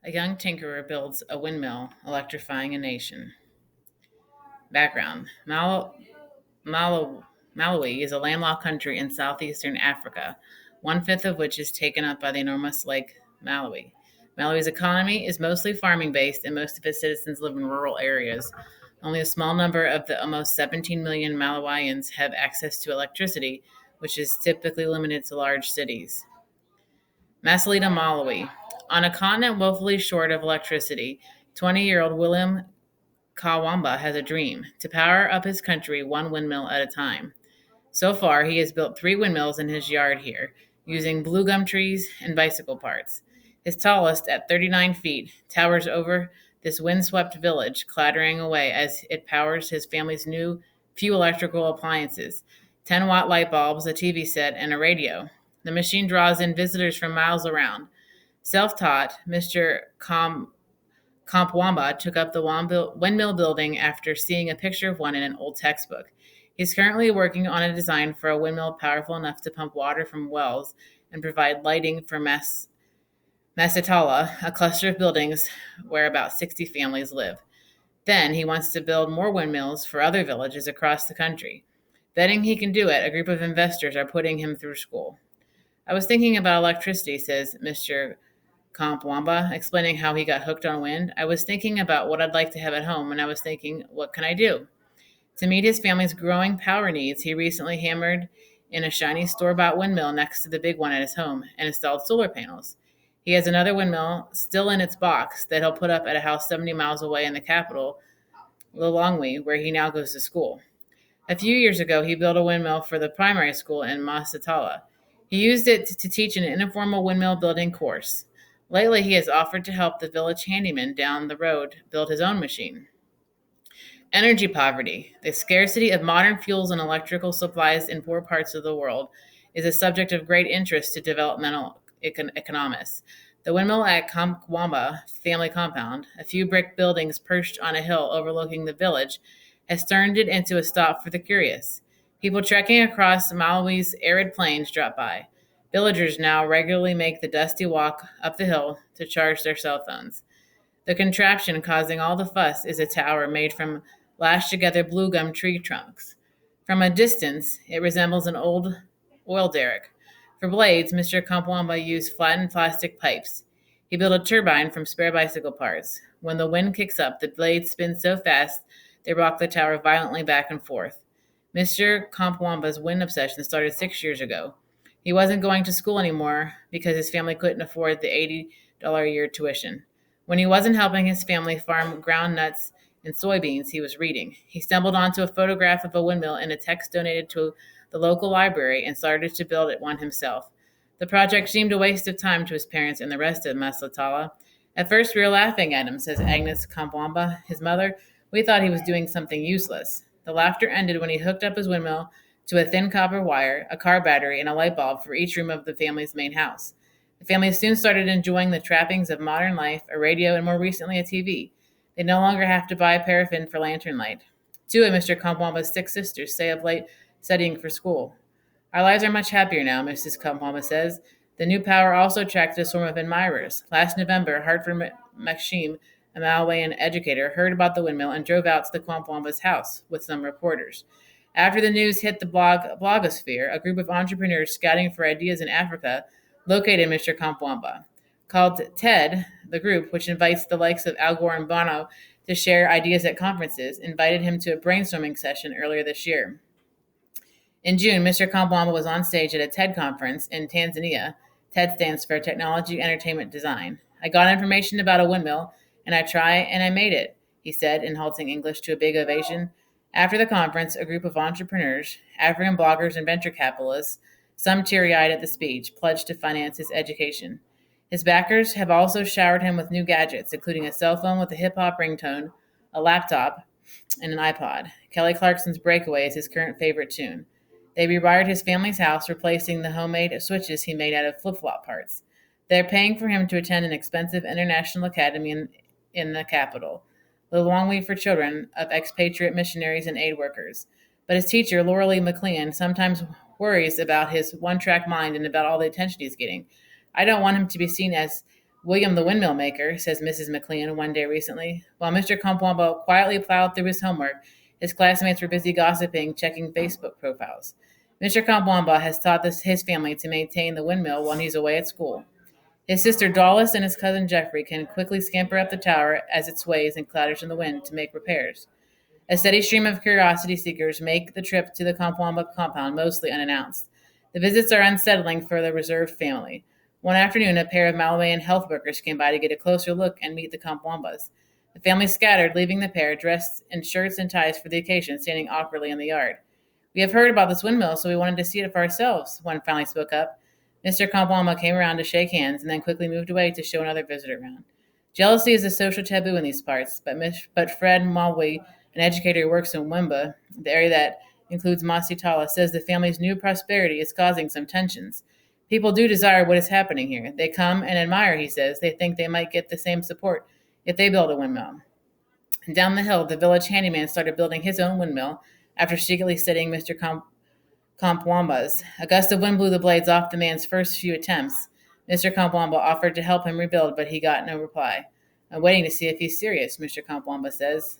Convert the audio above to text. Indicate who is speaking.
Speaker 1: A young tinkerer builds a windmill, electrifying a nation. Background: Malawi, Malawi is a landlocked country in southeastern Africa, one fifth of which is taken up by the enormous Lake Malawi. Malawi's economy is mostly farming based, and most of its citizens live in rural areas. Only a small number of the almost 17 million Malawians have access to electricity, which is typically limited to large cities. Masalita, Malawi. On a continent woefully short of electricity, 20-year-old William Kawamba has a dream to power up his country one windmill at a time. So far, he has built three windmills in his yard here, using blue gum trees and bicycle parts. His tallest, at 39 feet, towers over this windswept village, clattering away as it powers his family's new few electrical appliances: 10-watt light bulbs, a TV set, and a radio. The machine draws in visitors from miles around. Self taught, Mr. Kampwamba took up the windmill building after seeing a picture of one in an old textbook. He's currently working on a design for a windmill powerful enough to pump water from wells and provide lighting for Masatala, a cluster of buildings where about 60 families live. Then he wants to build more windmills for other villages across the country. Betting he can do it, a group of investors are putting him through school. I was thinking about electricity, says Mr. Kampwamba, explaining how he got hooked on wind. I was thinking about what I'd like to have at home, and I was thinking, what can I do? To meet his family's growing power needs, he recently hammered in a shiny store bought windmill next to the big one at his home and installed solar panels. He has another windmill still in its box that he'll put up at a house 70 miles away in the capital, Lilongwe, where he now goes to school. A few years ago, he built a windmill for the primary school in Masatala. He used it to teach an informal windmill building course. Lately, he has offered to help the village handyman down the road build his own machine. Energy poverty, the scarcity of modern fuels and electrical supplies in poor parts of the world, is a subject of great interest to developmental economists. The windmill at Kamkwamba family compound, a few brick buildings perched on a hill overlooking the village, has turned it into a stop for the curious. People trekking across Malawi's arid plains drop by. Villagers now regularly make the dusty walk up the hill to charge their cell phones. The contraption causing all the fuss is a tower made from lashed together blue gum tree trunks. From a distance, it resembles an old oil derrick. For blades, Mr. Kampwamba used flattened plastic pipes. He built a turbine from spare bicycle parts. When the wind kicks up, the blades spin so fast they rock the tower violently back and forth. Mr. Kampwamba's wind obsession started 6 years ago. He wasn't going to school anymore because his family couldn't afford the $80 a year tuition. When he wasn't helping his family farm ground nuts and soybeans, he was reading. He stumbled onto a photograph of a windmill in a text donated to the local library and started to build it one himself. The project seemed a waste of time to his parents and the rest of Maslatala. At first, we were laughing at him, says Agnes Kampwamba, his mother. We thought he was doing something useless. The laughter ended when he hooked up his windmill to a thin copper wire, a car battery, and a light bulb for each room of the family's main house. The family soon started enjoying the trappings of modern life, a radio, and more recently a TV. They no longer have to buy paraffin for lantern light. Two of Mr. Kampwamba's 6 sisters stay up late studying for school. Our lives are much happier now, Mrs. Kampwamba says. The new power also attracted a swarm of admirers. Last November, Hartford Maxim, a Malawian educator, heard about the windmill and drove out to the Kampwamba's house with some reporters. After the news hit the blogosphere, a group of entrepreneurs scouting for ideas in Africa located Mr. Kampwamba. Called TED, the group, which invites the likes of Al Gore and Bono to share ideas at conferences, invited him to a brainstorming session earlier this year. In June, Mr. Kampwamba was on stage at a TED conference in Tanzania. TED stands for Technology Entertainment Design. I got information about a windmill, and I made it, he said in halting English to a big ovation. After the conference, a group of entrepreneurs, African bloggers, and venture capitalists, some teary-eyed at the speech, pledged to finance his education. His backers have also showered him with new gadgets, including a cell phone with a hip-hop ringtone, a laptop, and an iPod. Kelly Clarkson's Breakaway is his current favorite tune. They rewired his family's house, replacing the homemade switches he made out of flip-flop parts. They're paying for him to attend an expensive international academy in the capital, Lilongwe for children of expatriate missionaries and aid workers. But his teacher, Laura Lee McLean, sometimes worries about his one-track mind and about all the attention he's getting. I don't want him to be seen as William the windmill maker, says Mrs. McLean one day recently. While Mr. Kampwamba quietly plowed through his homework, his classmates were busy gossiping, checking Facebook profiles. Mr. Kampwamba has taught his family to maintain the windmill while he's away at school. His sister Dallas and his cousin Jeffrey can quickly scamper up the tower as it sways and clatters in the wind to make repairs. A steady stream of curiosity seekers make the trip to the Kampwamba compound mostly unannounced. The visits are unsettling for the reserved family. One afternoon, a pair of Malawian health workers came by to get a closer look and meet the Kampwambas. The family scattered, leaving the pair dressed in shirts and ties for the occasion, standing awkwardly in the yard. We have heard about this windmill, so we wanted to see it for ourselves, one finally spoke up. Mr. Kampwamba came around to shake hands and then quickly moved away to show another visitor around. Jealousy is a social taboo in these parts, but Fred Malwi, an educator who works in Wimba, the area that includes Masitala, says the family's new prosperity is causing some tensions. People do desire what is happening here. They come and admire, he says. They think they might get the same support if they build a windmill. And down the hill, the village handyman started building his own windmill after secretly studying Mr. Kampwamba's. A gust of wind blew the blades off the man's first few attempts. Mr. Kampwamba offered to help him rebuild, but he got no reply. I'm waiting to see if he's serious, Mr. Kampwamba says.